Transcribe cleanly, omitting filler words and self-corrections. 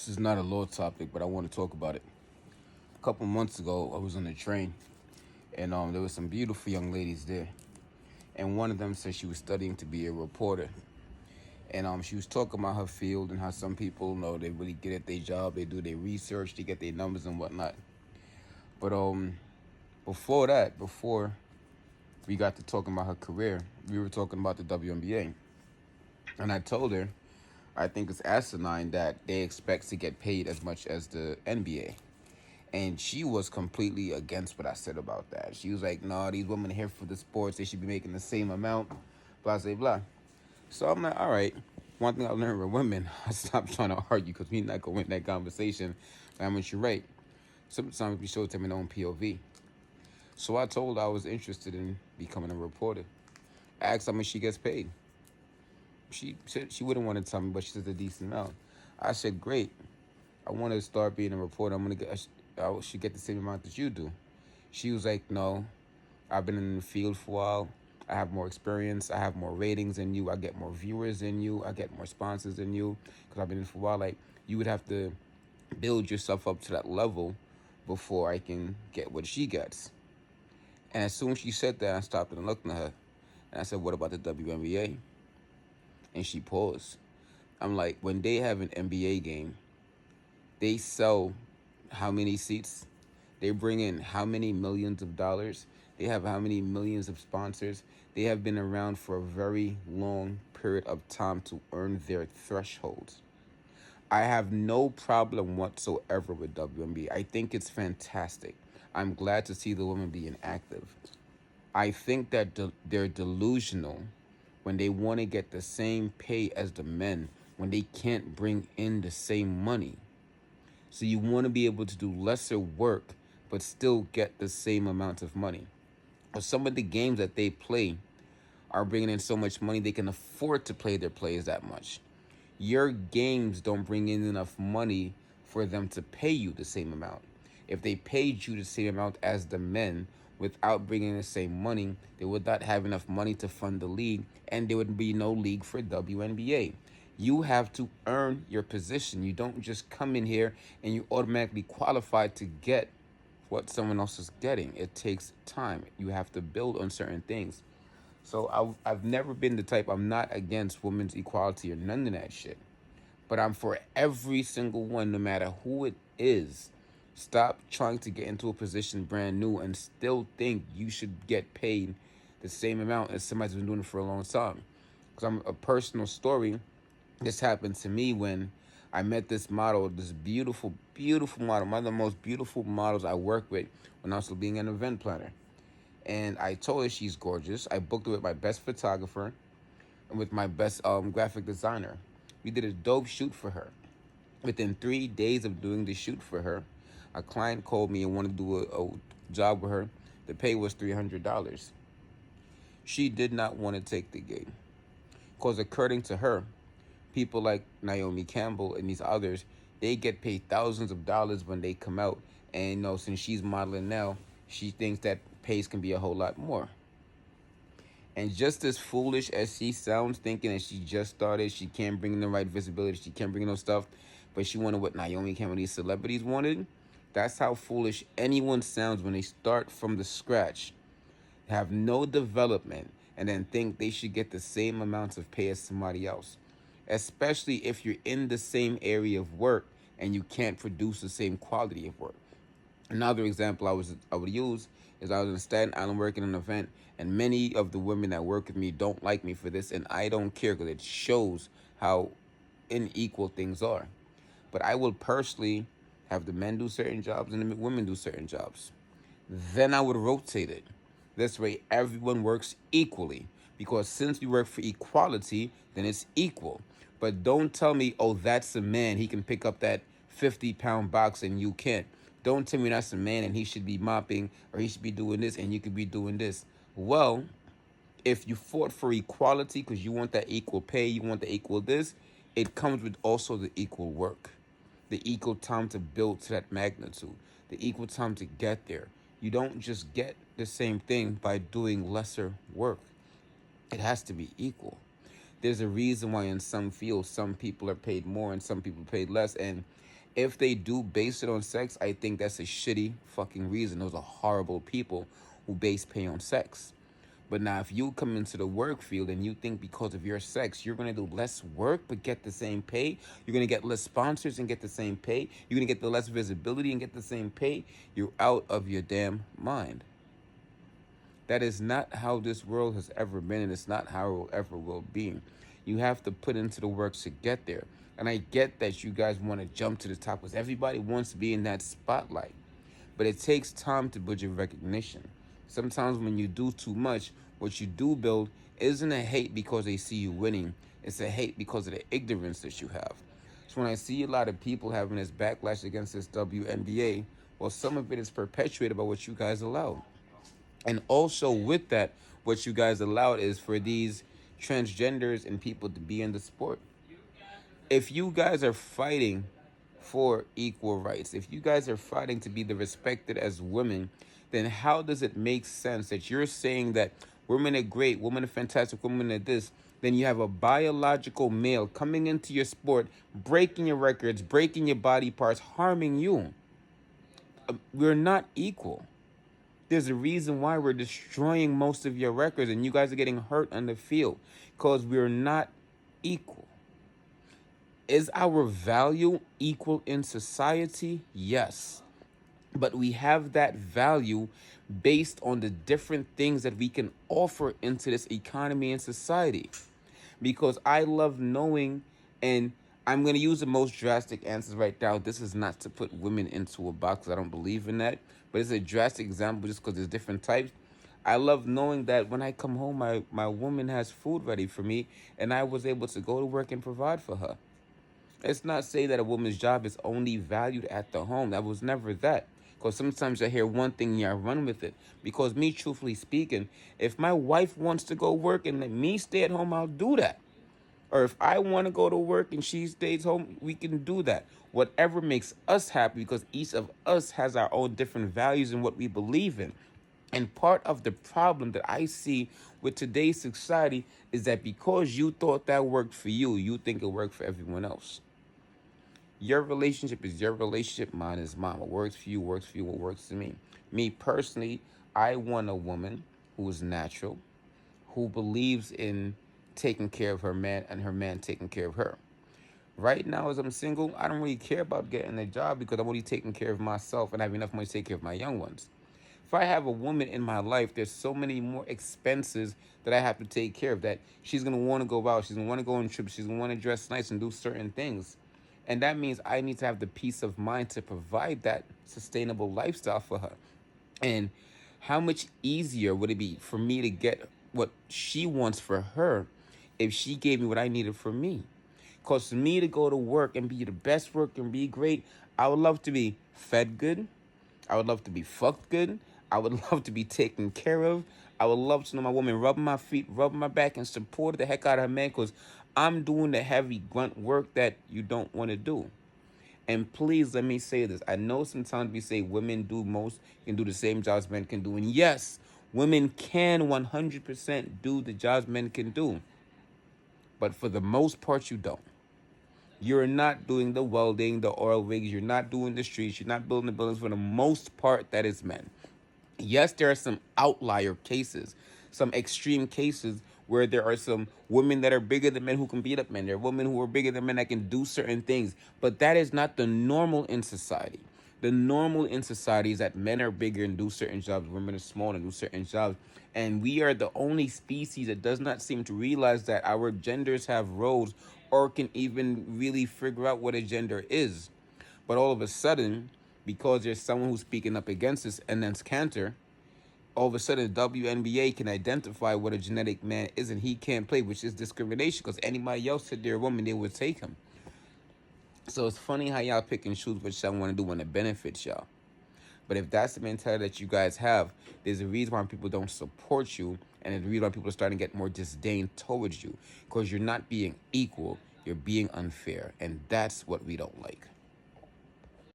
This is not a law topic, but I want to talk about it. A couple months ago, I was on a train, and there was some beautiful young ladies there, and one of them said she was studying to be a reporter, and she was talking about her field and how some people know they really get at their job, they do their research, they get their numbers and whatnot. But before we got to talking about her career, we were talking about the WNBA, and I told her I think it's asinine that they expect to get paid as much as the NBA. And she was completely against what I said about that. She was like, no, these women are here for the sports. They should be making the same amount, blah, blah, blah. So I'm like, all right. One thing I learned with women, I stopped trying to argue because we're not going to win that conversation. I mean, you're right. Sometimes we show them in their own POV. So I told her I was interested in becoming a reporter. I asked how much she gets paid. She said she wouldn't want to tell me, but she said a decent amount. I said, great. I want to start being a reporter. I should get the same amount that you do. She was like, no, I've been in the field for a while. I have more experience. I have more ratings than you. I get more viewers than you. I get more sponsors than you because I've been in it for a while. Like, you would have to build yourself up to that level before I can get what she gets. And as soon as she said that, I stopped and looked at her. And I said, what about the WNBA? And she paused. I'm like, when they have an NBA game, they sell how many seats? They bring in how many millions of dollars? They have how many millions of sponsors? They have been around for a very long period of time to earn their thresholds. I have no problem whatsoever with WNBA. I think it's fantastic. I'm glad to see the women being active. I think that they're delusional when they want to get the same pay as the men when they can't bring in the same money. So you want to be able to do lesser work but still get the same amount of money. Or some of the games that they play are bringing in so much money they can afford to play their players that much. Your games don't bring in enough money for them to pay you the same amount. If they paid you the same amount as the men without bringing in the same money, they would not have enough money to fund the league, and there would be no league for WNBA. You have to earn your position. You don't just come in here and you automatically qualify to get what someone else is getting. It takes time. You have to build on certain things. So I've never been the type, I'm not against women's equality or none of that shit. But I'm for every single one, no matter who it is. Stop trying to get into a position brand new and still think you should get paid the same amount as somebody's been doing it for a long time. Because I'm a personal story. This happened to me when I met this model, this beautiful, beautiful model, one of the most beautiful models I worked with when I was being an event planner. And I told her she's gorgeous. I booked her with my best photographer and with my best graphic designer. We did a dope shoot for her. Within 3 days of doing the shoot for her, a client called me and wanted to do a job with her. The pay was $300. She did not want to take the gig. Because according to her, people like Naomi Campbell and these others, they get paid thousands of dollars when they come out. And since she's modeling now, she thinks that pays can be a whole lot more. And just as foolish as she sounds, thinking that she just started, she can't bring in the right visibility, she can't bring in no stuff, but she wanted what Naomi Campbell, these celebrities wanted. That's how foolish anyone sounds when they start from the scratch, have no development, and then think they should get the same amounts of pay as somebody else. Especially if you're in the same area of work and you can't produce the same quality of work. Another example I would use is I was in Staten Island working an event, and many of the women that work with me don't like me for this, and I don't care because it shows how unequal things are. But I will personally have the men do certain jobs and the women do certain jobs. Then I would rotate it. This way, everyone works equally. Because since we work for equality, then it's equal. But don't tell me, oh, that's a man. He can pick up that 50-pound box and you can't. Don't tell me that's a man and he should be mopping or he should be doing this and you could be doing this. Well, if you fought for equality because you want that equal pay, you want the equal this, it comes with also the equal work, the equal time to build to that magnitude, the equal time to get there. You don't just get the same thing by doing lesser work. It has to be equal. There's a reason why in some fields some people are paid more and some people are paid less. And If they do base it on sex, I think that's a shitty fucking reason. Those are horrible people who base pay on sex. But now, if you come into the work field and you think because of your sex, you're going to do less work but get the same pay, you're going to get less sponsors and get the same pay, you're going to get the less visibility and get the same pay, you're out of your damn mind. That is not how this world has ever been, and it's not how it will ever will be. You have to put into the work to get there. And I get that you guys want to jump to the top because everybody wants to be in that spotlight. But it takes time to build your recognition. Sometimes when you do too much, what you do build isn't a hate because they see you winning. It's a hate because of the ignorance that you have. So when I see a lot of people having this backlash against this WNBA, well, some of it is perpetuated by what you guys allow. And also with that, what you guys allowed is for these transgenders and people to be in the sport. If you guys are fighting for equal rights, if you guys are fighting to be the respected as women, then how does it make sense that you're saying that women are great, women are fantastic, women are this, then you have a biological male coming into your sport, breaking your records, breaking your body parts, harming you? We're not equal. There's a reason why we're destroying most of your records and you guys are getting hurt on the field because we're not equal. Is our value equal in society? Yes. But we have that value based on the different things that we can offer into this economy and society. Because I love knowing, and I'm going to use the most drastic answers right now. This is not to put women into a box. I don't believe in that. But it's a drastic example just because there's different types. I love knowing that when I come home, my woman has food ready for me, and I was able to go to work and provide for her. Let's not say that a woman's job is only valued at the home. That was never that. Because sometimes I hear one thing and I run with it. Because me, truthfully speaking, if my wife wants to go work and let me stay at home, I'll do that. Or if I want to go to work and she stays home, we can do that. Whatever makes us happy, because each of us has our own different values and what we believe in. And part of the problem that I see with today's society is that because you thought that worked for you, you think it worked for everyone else. Your relationship is your relationship. Mine is mine. What works for you works for you. What works for me. Me personally, I want a woman who is natural, who believes in taking care of her man and her man taking care of her. Right now, as I'm single, I don't really care about getting a job because I'm only taking care of myself and I have enough money to take care of my young ones. If I have a woman in my life, there's so many more expenses that I have to take care of that she's going to want to go out. She's going to want to go on trips. She's going to want to dress nice and do certain things. And that means I need to have the peace of mind to provide that sustainable lifestyle for her. And how much easier would it be for me to get what she wants for her if she gave me what I needed for me? Because for me to go to work and be the best work and be great, I would love to be fed good. I would love to be fucked good. I would love to be taken care of. I would love to know my woman rubbing my feet, rubbing my back, and support the heck out of her man because I'm doing the heavy grunt work that you don't want to do. And please let me say this. I know sometimes we say women do most, can do the same jobs men can do. And yes, women can 100% do the jobs men can do. But for the most part, you don't. You're not doing the welding, the oil rigs. You're not doing the streets. You're not building the buildings. For the most part, that is men. Yes, there are some outlier cases, some extreme cases where there are some women that are bigger than men who can beat up men. There are women who are bigger than men that can do certain things. But that is not the normal in society. The normal in society is that men are bigger and do certain jobs, women are small and do certain jobs. And we are the only species that does not seem to realize that our genders have roles or can even really figure out what a gender is. But all of a sudden, because there's someone who's speaking up against this, and that's Cantor, all of a sudden the WNBA can identify what a genetic man is and he can't play, which is discrimination because anybody else said they're a woman, they would take him. So it's funny how y'all pick and choose what y'all want to do when it benefits y'all. But if that's the mentality that you guys have, there's a reason why people don't support you, and there's a reason why people are starting to get more disdain towards you because you're not being equal, you're being unfair, and that's what we don't like.